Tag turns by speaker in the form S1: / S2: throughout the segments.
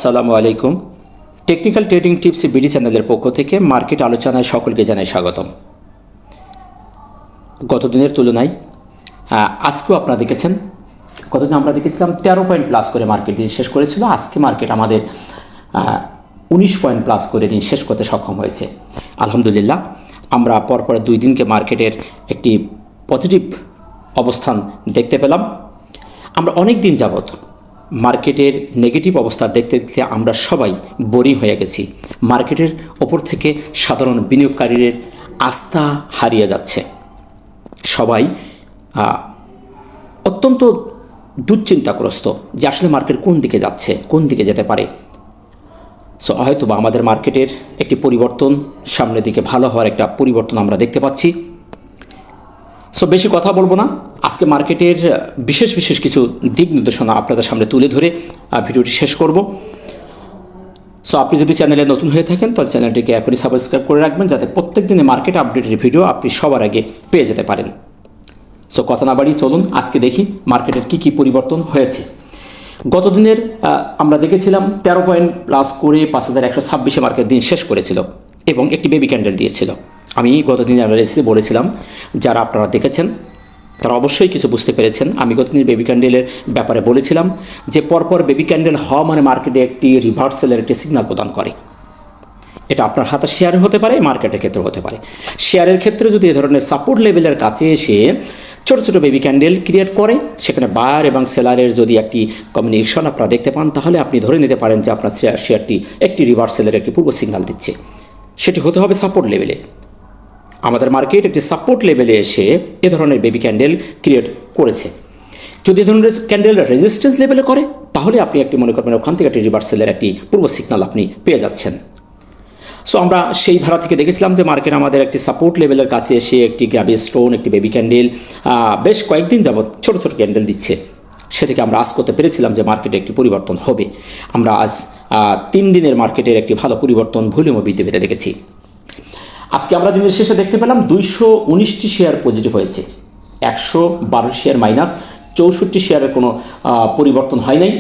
S1: আসসালামু আলাইকুম। Technical trading tips BD চ্যানেলের পক্ষ থেকে মার্কেট আলোচনায় সকলকে জানাই স্বাগতম। গতদিনের তুলনায় আজকেও আপনারা দেখেছেন, গতদিন আমরা দেখেছিলাম 13 পয়েন্ট প্লাস করে মার্কেট দিন শেষ করেছিল। আজকে মার্কেট আমাদের 19 পয়েন্ট প্লাস করে দিন শেষ করতে সক্ষম হয়েছে। আলহামদুলিল্লাহ, আমরা পরপর 2 দিনকে মার্কেটের একটি পজিটিভ অবস্থান দেখতে পেলাম। আমরা অনেক দিন যাবত মার্কেটের নেগেটিভ অবস্থা দেখতে দেখতে আমরা সবাই বোরিং হয়ে গেছি। মার্কেটের ওপর থেকে সাধারণ বিনিয়োগকারীদের আস্থা হারিয়ে যাচ্ছে। সবাই অত্যন্ত দুশ্চিন্তাগ্রস্ত যে আসলে মার্কেট কোন দিকে যাচ্ছে, কোন দিকে যেতে পারে। সো হয়তো বা আমাদের মার্কেটের একটি পরিবর্তন, সামনের দিকে ভালো হওয়ার একটা পরিবর্তন আমরা দেখতে পাচ্ছি। সো বেশি কথা বলবো না, আজকে মার্কেটের বিশেষ কিছু দিক নির্দেশনা আপনাদের সামনে তুলে ধরে ভিডিওটি শেষ করব। সো আপনি যদি চ্যানেলে নতুন হয়ে থাকেন তাহলে চ্যানেলটিকে এখনই সাবস্ক্রাইব করে রাখবেন, যাতে প্রত্যেক দিনে মার্কেট আপডেটের ভিডিও আপনি সবার আগে পেয়ে যেতে পারেন। সো কথা না বাড়িয়ে চলুন আজকে দেখি মার্কেটের কী পরিবর্তন হয়েছে। গতদিনের আমরা দেখেছিলাম 13 পয়েন্ট প্লাস করে 5126 মার্কেট দিন শেষ করেছিল এবং একটি বেবি ক্যান্ডেল দিয়েছিল। আমি গতদিন অ্যানালাইসিসে বলেছিলাম, যারা আপনারা দেখেছেন তারা অবশ্যই কিছু বুঝতে পেরেছেন। আমি গতদিন বেবি ক্যান্ডেলের ব্যাপারে বলেছিলাম যে পরপর বেবি ক্যান্ডেল হওয়া মানে মার্কেটে একটি রিভার্সালের একটি সিগন্যাল প্রদান করে। এটা আপনার হাতে শেয়ারে হতে পারে, মার্কেটের ক্ষেত্রে হতে পারে। শেয়ারের ক্ষেত্রে যদি এ ধরনের সাপোর্ট লেভেলের কাছে এসে ছোট বেবি ক্যান্ডেল ক্রিয়েট করে, সেখানে বায়ার এবং সেলারের যদি একটি কমিউনিকেশন আপনারা দেখতে পান, তাহলে আপনি ধরে নিতে পারেন যে আপনার শেয়ারটি একটি রিভার্সালের একটি পূর্ব সিগন্যাল দিচ্ছে। সেটি হতে হবে সাপোর্ট লেভেলে। আমাদের মার্কেট একটি সাপোর্ট লেভেলে এসে এ ধরনের বেবি ক্যান্ডেল ক্রিয়েট করেছে। যদি এ ধরনের ক্যান্ডেল রেজিস্ট্যান্স লেভেলে করে, তাহলে আপনি একটি মনে করবেন ওখান থেকে একটি রিভার্সালের একটি পূর্ব সিগন্যাল আপনি পেয়ে যাচ্ছেন। সো আমরা সেই ধারা থেকে দেখেছিলাম যে মার্কেট আমাদের একটি সাপোর্ট লেভেলের কাছে এসে একটি গ্র্যাবি স্টোন, একটি বেবি ক্যান্ডেল বেশ কয়েকদিন যাবৎ ছোট ক্যান্ডেল দিচ্ছে। সে থেকে আমরা আজ করতে পেরেছিলাম যে মার্কেটে একটি পরিবর্তন হবে। আমরা আজ 3 দিনের মার্কেটের একটি ভালো পরিবর্তন ভলিউমও বৃদ্ধি পেতে দেখেছি। আজকে আমরা দিনের শেষে দেখতে পেলাম 219টি শেয়ার পজিটিভ হয়েছে, 112 শেয়ার মাইনাস, 64 শেয়ারের কোনো পরিবর্তন হয় নাই।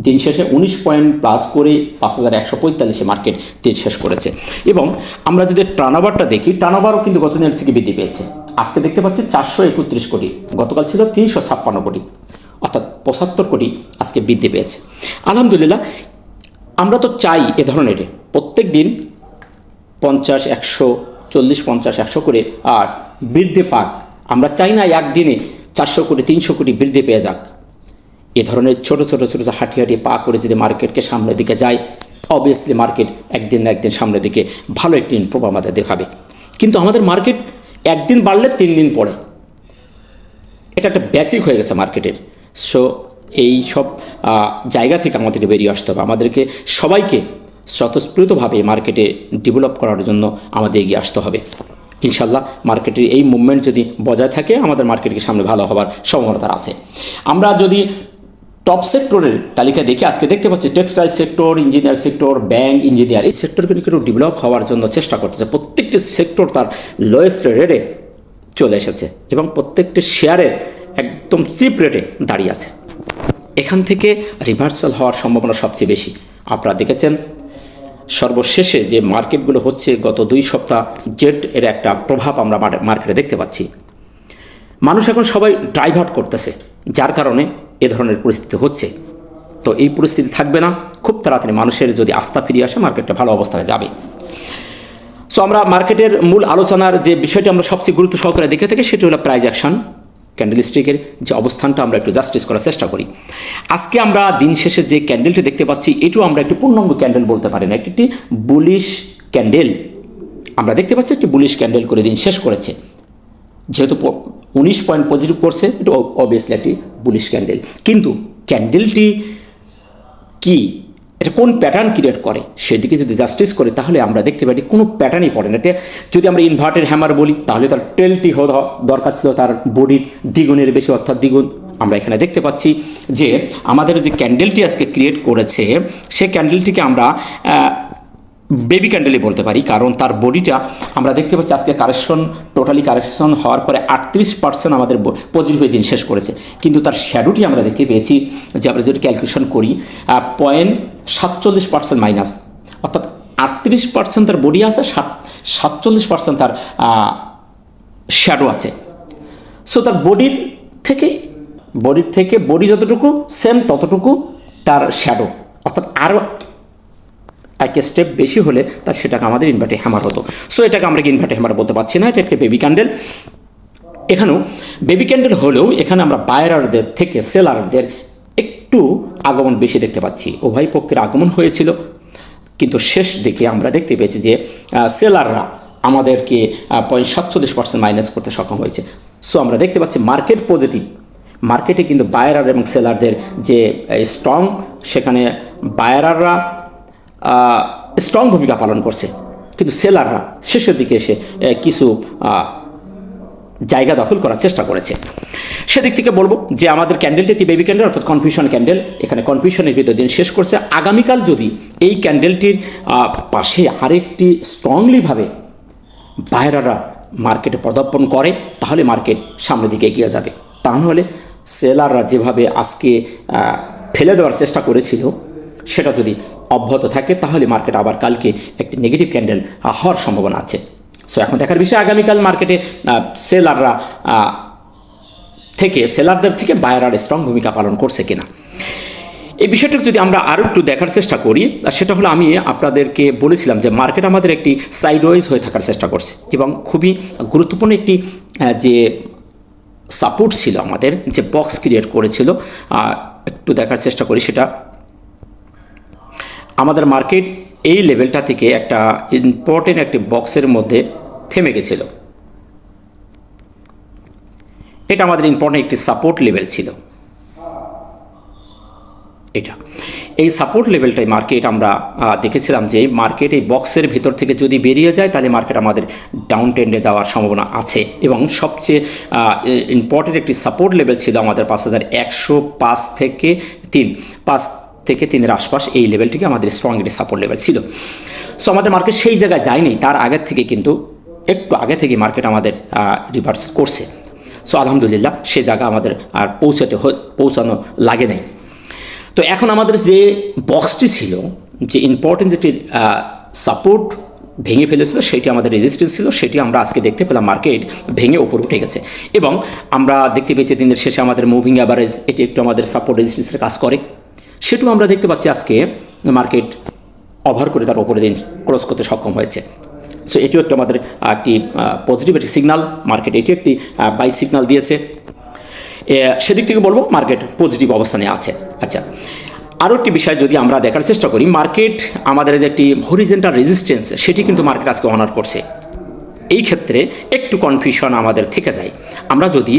S1: দিন শেষে 19 পয়েন্ট প্লাস করে 5145 মার্কেট দিন শেষ করেছে। এবং আমরা যদি টার্নওভারটা দেখি, টার্নওভারও কিন্তু গত দিনের থেকে বৃদ্ধি পেয়েছে। আজকে দেখতে পাচ্ছি 431 কোটি, গতকাল ছিল 356 কোটি, অর্থাৎ 75 কোটি আজকে বৃদ্ধি পেয়েছে। আলহামদুলিল্লাহ, আমরা তো চাই এ ধরনের প্রত্যেক দিন 50, 100, 40, 50, 100 করে বৃদ্ধি পাক। আমরা চাই না একদিনে 400 কোটি, 300 কোটি বৃদ্ধি পেয়ে যাক। এ ধরনের ছোট হাঁটি পা করে যদি মার্কেটকে সামনের দিকে যায়, অবভিয়াসলি মার্কেট একদিন না একদিন সামনের দিকে ভালো একটি ইমপ্রুভ আমাদের দেখাবে। কিন্তু আমাদের মার্কেট একদিন বাড়লে 3 দিন পরে, এটা একটা বেসিক হয়ে গেছে মার্কেটের। সো এই সব জায়গা থেকে আমাদেরকে বেরিয়ে আসতে হবে। আমাদেরকে সবাইকে স্বতঃস্ফূর্তভাবে মার্কেটে ডেভেলপ করার জন্য আমাদের এগিয়ে আসতে হবে। ইনশাল্লাহ মার্কেটের এই মুভমেন্ট যদি বজায় থাকে, আমাদের মার্কেটকে সামনে ভালো হওয়ার সম্ভাবনা আছে। আমরা যদি টপ সেক্টরের তালিকা দেখি, আজকে দেখতে পাচ্ছি textile sector, engineer sector, bank, engineer, এই সেক্টরগুলি একটু ডেভেলপ হওয়ার জন্য চেষ্টা করতেছে। প্রত্যেকটি সেক্টর তার লোয়েস্ট রেটে চলে এসেছে এবং প্রত্যেকটি শেয়ারের একদম চিপ রেটে দাঁড়িয়ে আছে। এখান থেকে রিভার্সাল হওয়ার সম্ভাবনা সবচেয়ে বেশি। আপনারা দেখেছেন সর্বশেষে যে মার্কেটগুলো হচ্ছে, গত 2 সপ্তাহ জেট এর একটা প্রভাব আমরা মার্কেটে দেখতে পাচ্ছি। মানুষ এখন সবাই ডাইভার্ট করতেছে, যার কারণে এ ধরনের পরিস্থিতি হচ্ছে। তো এই পরিস্থিতি থাকবে না, খুব তাড়াতাড়ি মানুষের যদি আস্থা ফিরিয়ে আসে মার্কেটটা ভালো অবস্থায় যাবে। সো আমরা মার্কেটের মূল আলোচনার যে বিষয়টি আমরা সবচেয়ে গুরুত্ব সহকারে দেখে থাকি, সেটি হলো প্রাইস অ্যাকশন, ক্যান্ডেলস্টিকের যে অবস্থানটা আমরা একটু জাস্টিস করার চেষ্টা করি। আজকে আমরা দিন শেষে যে ক্যান্ডেলটি দেখতে পাচ্ছি, এটিও আমরা একটি পূর্ণাঙ্গ ক্যান্ডেল বলতে পারি না, একটি বুলিশ ক্যান্ডেল আমরা দেখতে পাচ্ছি। একটি বুলিশ ক্যান্ডেল করে দিন শেষ করেছে, যেহেতু 19 পয়েন্ট পজিটিভ করছে, এটা অবভিয়াসলি একটি বুলিশ ক্যান্ডেল। কিন্তু ক্যান্ডেলটি কি, এটা কোন প্যাটার্ন ক্রিয়েট করে সেদিকে যদি জাস্টিস করে, তাহলে আমরা দেখতে পাই কোনো প্যাটার্নই পড়ে না। এটা যদি আমরা ইনভার্টেড হ্যামার বলি, তাহলে তার টেলটি হওয়া দরকার ছিল তার বডির দ্বিগুণের বেশি, অর্থাৎ দ্বিগুণ। আমরা এখানে দেখতে পাচ্ছি যে আমাদের যে ক্যান্ডেলটি আজকে ক্রিয়েট করেছে, সেই ক্যান্ডেলটিকে আমরা বেবি ক্যান্ডেলই বলতে পারি, কারণ তার বডিটা আমরা দেখতে পাচ্ছি আজকে টোটালি কারেকশন হওয়ার পরে 38% আমাদের পজিটিভ হয়ে দিন শেষ করেছে, কিন্তু তার শ্যাডোটি আমরা দেখতে পেয়েছি যে আমরা যদি ক্যালকুলেশন করি 0.47% মাইনাস, অর্থাৎ 38% তার বডি আছে, 47% তার শ্যাডো আছে। সো তার বডির থেকে বডি যতটুকু সেম ততটুকু তার শ্যাডো, অর্থাৎ আরও এক স্টেপ বেশি হলে তার সেটাকে আমাদের ইনভার্টে হ্যামার হতো। সো এটাকে আমরা ইনভার্টে হ্যামার বলতে পারছি না, এটা একটা বেবি ক্যান্ডেল। এখানেও বেবি ক্যান্ডেল হলেও এখানে আমরা বায়ারদের থেকে সেলারদের একটু আগমন বেশি দেখতে পাচ্ছি। উভয় পক্ষের আগমন হয়েছিল, কিন্তু শেষ দিকে আমরা দেখতে পেয়েছি যে সেলাররা আমাদেরকে 0.47% মাইনাস করতে সক্ষম হয়েছে। সো আমরা দেখতে পাচ্ছি মার্কেট পজিটিভ, মার্কেটে কিন্তু বায়ার এবং সেলারদের যে স্ট্রং, সেখানে বায়াররা স্ট্রং ভূমিকা পালন করছে, কিন্তু সেলাররা শেষের দিকে এসে কিছু জায়গা দখল করার চেষ্টা করেছে। সেদিক থেকে বলবো যে আমাদের ক্যান্ডেলটি একটি বেবি ক্যান্ডেল, অর্থাৎ কনফিউশন ক্যান্ডেল, এখানে কনফিউশনের ভিতর দিন শেষ করছে। আগামীকাল যদি এই ক্যান্ডেলটির পাশে আরেকটি স্ট্রংলিভাবে বায়াররা মার্কেটে পদার্পণ করে, তাহলে মার্কেট সামনের দিকে এগিয়ে যাবে। তা নাহলে সেলাররা যেভাবে আজকে ফেলে দেওয়ার চেষ্টা করেছিল, সেটা যদি অব্যাহত থাকে, তাহলে মার্কেট আবার কালকে একটি নেগেটিভ ক্যান্ডেল হওয়ার সম্ভাবনা আছে। সো এখন দেখার বিষয় আগামীকাল মার্কেটে সেলারদের থেকে বায়াররা স্ট্রং ভূমিকা পালন করছে কিনা। এই বিষয়টা যদি আমরা আরও একটু দেখার চেষ্টা করি, সেটা হলো আমি আপনাদেরকে বলেছিলাম যে মার্কেট আমাদের একটি সাইডওয়াইজ হয়ে থাকার চেষ্টা করছে, এবং খুবই গুরুত্বপূর্ণ একটি যে সাপোর্ট ছিল আমাদের, যে বক্স ক্রিয়েট করেছিল, একটু দেখার চেষ্টা করি। সেটা আমাদের মার্কেট এই লেভেলটা থেকে একটা ইম্পর্টেন্ট একটি বক্সের মধ্যে থেমে গেছিল। এটা আমাদের ইম্পর্টেন্ট একটি সাপোর্ট লেভেল ছিল। এই সাপোর্ট লেভেলটাই মার্কেট আমরা দেখেছিলাম যে মার্কেট এই বক্সের ভিতর থেকে যদি বেরিয়ে যায়, তাহলে মার্কেট আমাদের ডাউন ট্রেন্ডে যাওয়ার সম্ভাবনা আছে। এবং সবচেয়ে ইম্পর্টেন্ট একটি সাপোর্ট লেভেল ছিল আমাদের 5105 থেকে 3 আশপাশ, এই লেভেলটিকে আমাদের স্ট্রং একটি সাপোর্ট লেভেল ছিল। সো আমাদের মার্কেট সেই জায়গায় যায়নি, তার আগের থেকে কিন্তু একটু আগে থেকে মার্কেট আমাদের রিভার্স করছে। সো আলহামদুলিল্লাহ সে জায়গা আমাদের আর পৌঁছানো লাগে নাই। তো এখন আমাদের যে বক্সটি ছিল, যে ইম্পর্টেন্ট যেটি সাপোর্ট ভেঙে ফেলেছিল, সেটি আমাদের রেজিস্ট্যান্স ছিল, সেটি আমরা আজকে দেখতে পেলাম মার্কেট ভেঙে উপরে উঠে গেছে। এবং আমরা দেখতে পেয়েছি দিনের শেষে আমাদের মুভিং অ্যাভারেজ এটি একটু আমাদের সাপোর্ট রেজিস্ট্যান্সের কাজ করে, সেটাও আমরা দেখতে পাচ্ছি আজকে মার্কেট ওভার করে তার উপরে দিন ক্রস করতে সক্ষম হয়েছে। সো এটিও একটু আমাদের একটি পজিটিভ একটি সিগনাল, মার্কেট এটি একটি বাই সিগনাল দিয়েছে। সেদিক থেকে বলবো মার্কেট পজিটিভ অবস্থানে আছে। আচ্ছা, আরও একটি বিষয় যদি আমরা দেখার চেষ্টা করি, মার্কেট আমাদের যে একটি হরিজেন্টাল রেজিস্ট্যান্স, সেটি কিন্তু মার্কেট আজকে অনার করছে। এই ক্ষেত্রে একটু কনফিউশন আমাদের থেকে যায়। আমরা যদি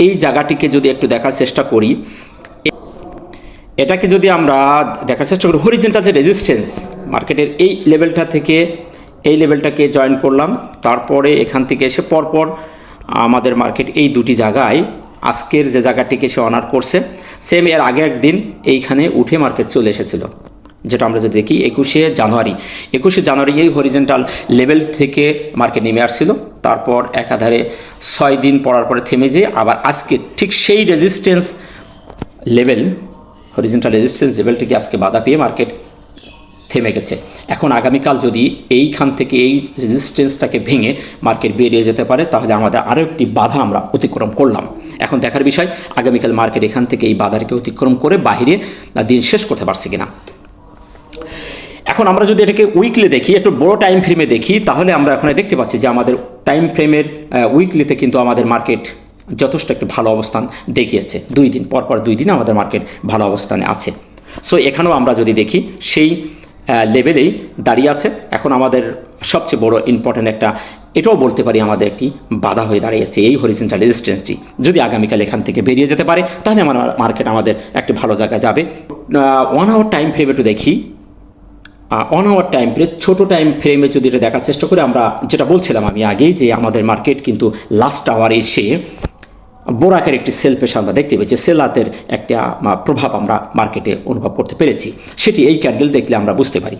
S1: এই জায়গাটিকে যদি একটু দেখার চেষ্টা করি, এটাকে যদি আমরা দেখার চেষ্টা করি, হরিজেন্টাল যে রেজিস্ট্যান্স মার্কেটের এই লেভেলটা থেকে এই লেভেলটাকে জয়েন করলাম, তারপরে এখান থেকে এসে পরপর আমাদের মার্কেট এই দুটি জায়গায় আজকের যে জায়গাটিকে সে অনার করছে, সেম এর আগে একদিন এইখানে উঠে মার্কেট চলে এসেছিল, যেটা আমরা যদি দেখি 21শে জানুয়ারি এই হরিজেন্টাল লেভেল থেকে মার্কেট নেমে আসছিল। তারপর একাধারে 6 দিন পড়ার পরে থেমে যেয়ে আবার আজকে ঠিক সেই রেজিস্ট্যান্স লেভেল, হরিজেন্টাল রেজিস্ট্যান্স লেভেলটিকে আজকে বাধা পেয়ে মার্কেট থেমে গেছে। এখন আগামীকাল যদি এইখান থেকে এই রেজিস্ট্যান্সটাকে ভেঙে মার্কেট বেরিয়ে যেতে পারে, তাহলে আমাদের আরও একটি বাধা আমরা অতিক্রম করলাম। এখন দেখার বিষয় আগামীকাল মার্কেট এখান থেকে এই বাধাকে অতিক্রম করে বাহিরে দিন শেষ করতে পারছে কিনা। এখন আমরা যদি এটাকে উইকলি দেখি, একটু বড় টাইম ফ্রেমে দেখি, তাহলে আমরা এখন দেখতে পাচ্ছি যে আমাদের টাইম ফ্রেমের উইকলিতে কিন্তু আমাদের মার্কেট যথেষ্ট একটি ভালো অবস্থান দেখিয়েছে। 2 দিন পরপর 2 দিন আমাদের মার্কেট ভালো অবস্থানে আছে। সো এখানেও আমরা যদি দেখি সেই লেভেলেই দাঁড়িয়ে আছে। এখন আমাদের সবচেয়ে বড় ইম্পর্ট্যান্ট একটা, এটাও বলতে পারি আমাদের একটি বাধা হয়ে দাঁড়িয়েছে এই হরিজেন্টাল রেজিস্ট্যান্সটি। যদি আগামীকাল এখান থেকে বেরিয়ে যেতে পারে, তাহলে আমার মার্কেট আমাদের একটি ভালো জায়গায় যাবে। 1 আওয়ার টাইম ফ্রেম একটু দেখি। 1 আওয়ার টাইম ফ্রেম, ছোটো টাইম ফ্রেমে যদি এটা দেখার চেষ্টা করি, আমরা যেটা বলছিলাম আমি আগেই, যে আমাদের মার্কেট কিন্তু লাস্ট আওয়ার এসে বড় আকারের একটি সেল প্রেশার আমরা দেখতে পেয়েছি, সেলারদের একটা প্রভাব আমরা মার্কেটে অনুভব করতে পেরেছি। সেটি এই ক্যান্ডেল দেখলে আমরা বুঝতে পারি।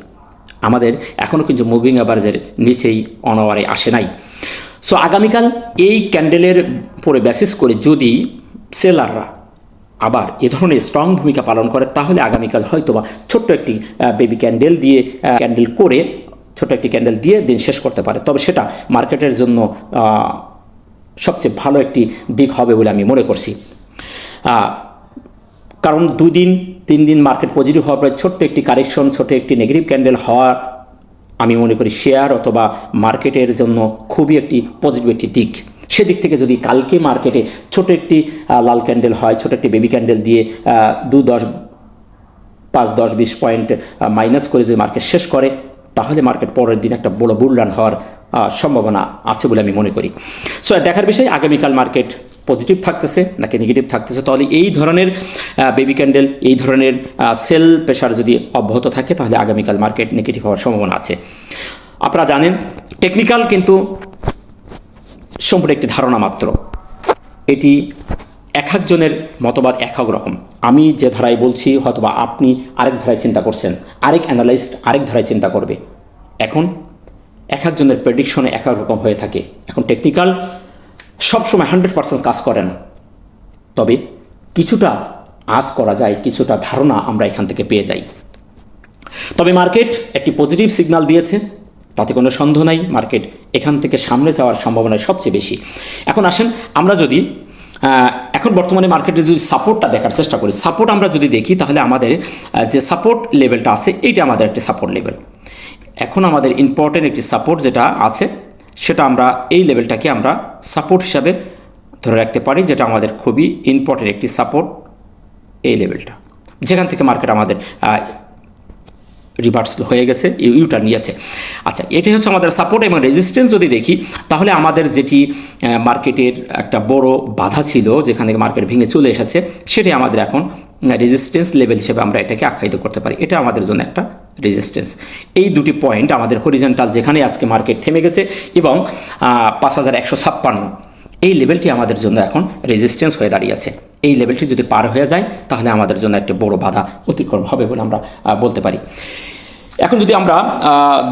S1: আমাদের এখনও কিন্তু মুভিং অ্যাভারেজের নিচেই অনাওয়ারে আসে নাই। সো আগামীকাল এই ক্যান্ডেলের পরে বেসিস করে যদি সেলাররা আবার এ ধরনের স্ট্রং ভূমিকা পালন করে, তাহলে আগামীকাল হয়তোবা ছোট্ট একটি বেবি ক্যান্ডেল দিয়ে ছোট একটি ক্যান্ডেল দিয়ে দিন শেষ করতে পারে। তবে সেটা মার্কেটের জন্য সবচেয়ে ভালো একটি দিক হবে বলে আমি মনে করছি। কারণ 2-3 দিন মার্কেট পজিটিভ হওয়ার পরে ছোট্ট একটি কারেকশন, ছোট একটি নেগেটিভ ক্যান্ডেল হওয়া আমি মনে করি শেয়ার অথবা মার্কেটের জন্য খুবই একটি পজিটিভ একটি দিক। সেদিক থেকে যদি কালকে মার্কেটে ছোট একটি লাল ক্যান্ডেল হয়, ছোট একটি বেবি ক্যান্ডেল দিয়ে 5-10-20 পয়েন্ট মাইনাস করে যদি মার্কেট শেষ করে, তাহলে মার্কেট পরের দিন একটা বড় বুলরান হওয়ার সম্ভাবনা আছে বলে আমি মনে করি। সো দেখার বিষয় আগামীকাল মার্কেট পজিটিভ থাকতেছে নাকি নেগেটিভ থাকতেছে। তাহলে এই ধরনের বেবি ক্যান্ডেল, এই ধরনের সেল প্রেশার যদি অব্যাহত থাকে, তাহলে আগামীকাল মার্কেট নেগেটিভ হওয়ার সম্ভাবনা আছে। আপনারা জানেন টেকনিক্যাল কিন্তু সম্পূর্ণ একটি ধারণা মাত্র, এটি এক একজনের মতবাদ এক এক রকম। আমি যে ধারায় বলছি হয়তোবা আপনি আরেক ধারায় চিন্তা করছেন, আরেক অ্যানালাইস্ট আরেক ধারায় চিন্তা করবে। এখন এক একজনের প্রেডিকশনে এক এক রকম হয়ে থাকে। এখন টেকনিক্যাল সবসময় 100% কাজ করে না, তবে কিছুটা আজ করা যায়, কিছুটা ধারণা আমরা এখান থেকে পেয়ে যাই। তবে মার্কেট একটি পজিটিভ সিগন্যাল দিয়েছে, তাতে কোনো সন্দেহ নাই। মার্কেট এখান থেকে সামনে যাওয়ার সম্ভাবনা সবচেয়ে বেশি। এখন আসেন আমরা যদি এখন বর্তমানে মার্কেটে যদি সাপোর্টটা দেখার চেষ্টা করি, সাপোর্ট আমরা যদি দেখি, তাহলে আমাদের যে সাপোর্ট লেভেলটা আছে এইটা আমাদের একটি সাপোর্ট লেভেল। এখন আমাদের ইম্পর্টেন্ট একটি সাপোর্ট যেটা আছে, সেটা আমরা এই লেভেলটাকে আমরা সাপোর্ট হিসাবে ধরে রাখতে পারি, যেটা আমাদের খুবই ইম্পর্টেন্ট একটি সাপোর্ট, এই লেভেলটা, যেখান থেকে মার্কেট আমাদের রিভার্স হয়ে গেছে, ইউটার্ন নিয়েছে। আচ্ছা, এটাই হচ্ছে আমাদের সাপোর্ট। এবং রেজিস্ট্যান্স যদি দেখি, তাহলে আমাদের যেটি মার্কেটের একটা বড় বাধা ছিল, যেখান থেকে মার্কেট ভেঙে চলে এসেছে, সেটাই আমাদের এখন রেজিস্ট্যান্স লেভেল হিসেবে আমরা এটাকে আখ্যায়িত করতে পারি। এটা আমাদের জন্য একটা রেজিস্ট্যান্স। এই দুটি পয়েন্ট আমাদের হরিজন্টাল, যেখানে আজকে মার্কেট থেমে গেছে, এবং 5156 এই লেভেলটি আমাদের জন্য এখন রেজিস্ট্যান্স হয়ে দাঁড়িয়েছে। এই লেভেলটি যদি পার হয়ে যায়, তাহলে আমাদের জন্য একটা বড় বাধা অতিক্রম হবে বলে আমরা বলতে পারি। এখন যদি আমরা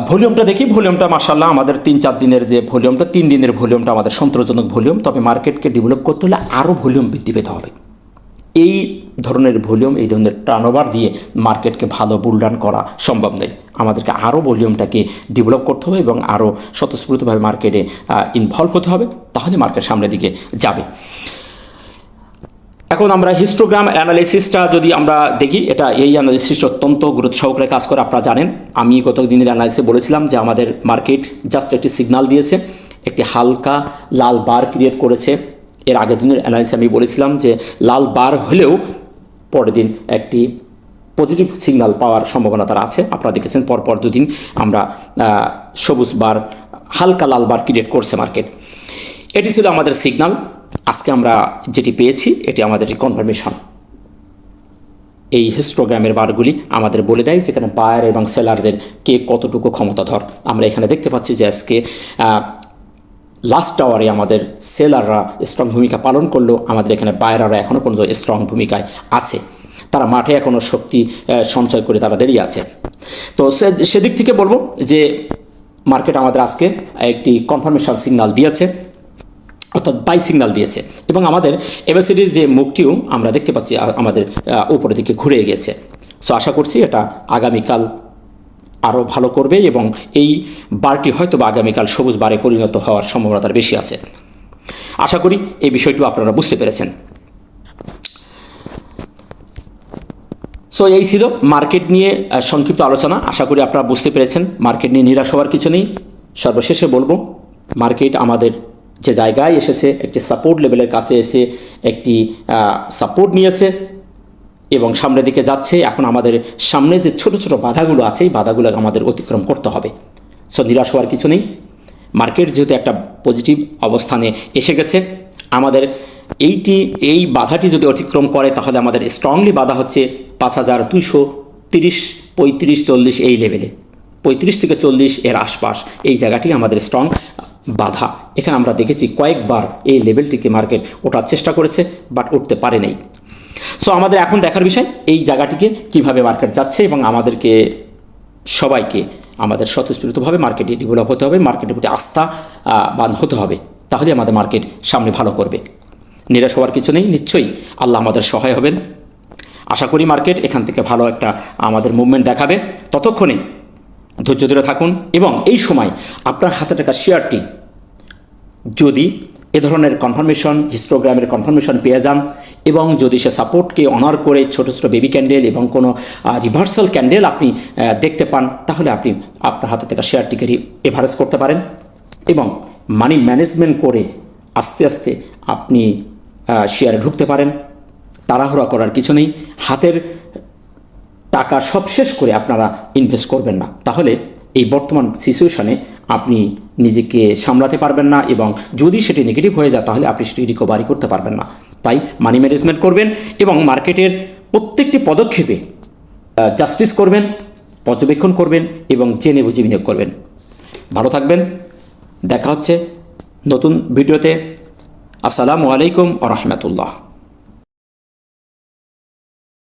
S1: ভলিউমটা দেখি, ভলিউমটা মাশাআল্লাহ আমাদের 3-4 দিনের যে ভলিউমটা, 3 দিনের ভলিউমটা আমাদের সন্তোষজনক ভলিউম। তবে মার্কেটকে ডেভেলপ করতে হলে আরও ভলিউম বৃদ্ধি পেতে হবে। এই ধরনের ভলিউম, এই ধরনের টার্নওভার দিয়ে মার্কেটকে ভালো বুলরান করা সম্ভব নয়। আমাদেরকে আরও ভলিউমটাকে ডেভেলপ করতে হবে এবং আরও স্বতঃস্ফূর্তভাবে মার্কেটে ইনভলভ হতে হবে, তাহলে মার্কেট সামনের দিকে যাবে। এখন আমরা হিস্টোগ্রাম অ্যানালিসিসটা যদি আমরা দেখি, এই অ্যানালিসিসটা অত্যন্ত গুরুত্ব সহকারে কাজ করে। আপনারা জানেন আমি গত দিনের অ্যানালিসিসে বলেছিলাম যে আমাদের মার্কেট জাস্ট একটি সিগন্যাল দিয়েছে, একটি হালকা লাল বার ক্রিয়েট করেছে। এর আগের দিনের অ্যানালিসিসে আমি বলেছিলাম যে লাল বার হলেও পরের দিন একটি পজিটিভ সিগন্যাল পাওয়ার সম্ভাবনা তার আছে। আপনারা দেখেছেন পরপর 2 দিন আমরা সবুজ বার, হালকা লাল বার ক্রিয়েট করছে মার্কেট। এটি ছিল আমাদের সিগন্যাল। আজকে আমরা যেটি পেয়েছি এটি আমাদের কনফার্মেশন। এই হিস্টোগ্রামের বারগুলি আমাদের বলে দেয় যেখানে বায়ার এবং সেলারদের কে কতটুকু ক্ষমতাধর। আমরা এখানে দেখতে পাচ্ছি যে আজকে লাস্ট আওয়ারে আমাদের সেলাররা স্ট্রং ভূমিকা পালন করলেও আমাদের এখানে বায়াররা এখনও পর্যন্ত স্ট্রং ভূমিকায় আছে। তারা মাঠে এখনও শক্তি সঞ্চয় করে তারা দাঁড়িয়ে আছে। তো সেদিক থেকে বলবো যে মার্কেট আমাদের আজকে একটি কনফার্মেশন সিগন্যাল দিয়েছে, অর্থাৎ বাই সিগন্যাল দিয়েছে। এবং আমাদের এমএসিডির যে মুখটিও আমরা দেখতে পাচ্ছি আমাদের উপরের দিকে ঘুরে গিয়েছে। সো আশা করছি এটা আগামীকাল আরও ভালো করবে এবং এই বারটি হয়তো বা আগামীকাল সবুজ বারে পরিণত হওয়ার সম্ভাবনা তার বেশি আছে। আশা করি এই বিষয়টিও আপনারা বুঝতে পেরেছেন। সো এই ছিল মার্কেট নিয়ে সংক্ষিপ্ত আলোচনা। আশা করি আপনারা বুঝতে পেরেছেন। মার্কেট নিয়ে নিরাশ হওয়ার কিছু নেই। সর্বশেষে বলবো, মার্কেট আমাদের যে জায়গায় এসেছে, একটি সাপোর্ট লেভেলের কাছে এসে একটি সাপোর্ট নিয়েছে এবং সামনের দিকে যাচ্ছে। এখন আমাদের সামনে যে ছোট ছোট বাধাগুলো আছে, এই বাধাগুলো আমাদের অতিক্রম করতে হবে। সো নিরাশ হওয়ার কিছু নেই। মার্কেট যেহেতু একটা পজিটিভ অবস্থানে এসে গেছে, আমাদের এই বাধাটি যদি অতিক্রম করে, তাহলে আমাদের স্ট্রংলি বাধা হচ্ছে 5230, 35, 40 এই লেভেলে, 35 থেকে 40 এর আশপাশ এই জায়গাটি আমাদের স্ট্রং বাধা। এখানে আমরা দেখেছি কয়েকবার এই লেভেলটিকে মার্কেট ওঠার চেষ্টা করেছে, বাট উঠতে পারে নাই। সো আমাদের এখন দেখার বিষয় এই জায়গাটিকে কিভাবে মার্কেট যাচ্ছে এবং আমাদেরকে সবাইকে আমাদের স্বতঃস্ফূর্তভাবে মার্কেটে ডেভেলপ হতে হবে, মার্কেটের প্রতি আস্থা বান হতে হবে, তাহলে আমাদের মার্কেট সামনে ভালো করবে। নিরাশ হওয়ার কিছু নেই, নিশ্চয়ই আল্লাহ আমাদের সহায় হবেন। আশা করি মার্কেট এখান থেকে ভালো একটা আমাদের মুভমেন্ট দেখাবে। ততক্ষণে ধৈর্য ধরে থাকুন এবং এই সময় আপনার হাতে থাকা শেয়ারটি যদি এ ধরনের কনফার্মেশন, হিস্টোগ্রামের কনফার্মেশন পেয়ে যান এবং যদি সে সাপোর্টকে অনার করে ছোটো ছোটো বেবি ক্যান্ডেল এবং কোনো রিভার্সাল ক্যান্ডেল আপনি দেখতে পান, তাহলে আপনি আপনার হাতে থাকা শেয়ারটিকে এভারেজ করতে পারেন এবং মানি ম্যানেজমেন্ট করে আস্তে আস্তে আপনি শেয়ারে ঢুকতে পারেন। তাড়াহুড়া করার কিছু নেই, হাতের টাকা সব শেষ করে আপনারা ইনভেস্ট করবেন না, তাহলে এই বর্তমান সিচুয়েশনে আপনি নিজেকে সামলাতে পারবেন না এবং যদি সেটি নেগেটিভ হয়ে যায় তাহলে আপনি সেটি রিকভারি করতে পারবেন না। তাই মানি ম্যানেজমেন্ট করবেন এবং মার্কেটের প্রত্যেকটি পদক্ষেপে জাস্টিস করবেন, পর্যবেক্ষণ করবেন এবং জেনে বুঝে বিনিয়োগ করবেন। ভালো থাকবেন, দেখা হচ্ছে নতুন ভিডিওতে। আসসালামু আলাইকুম ওয়া রাহমাতুল্লাহ।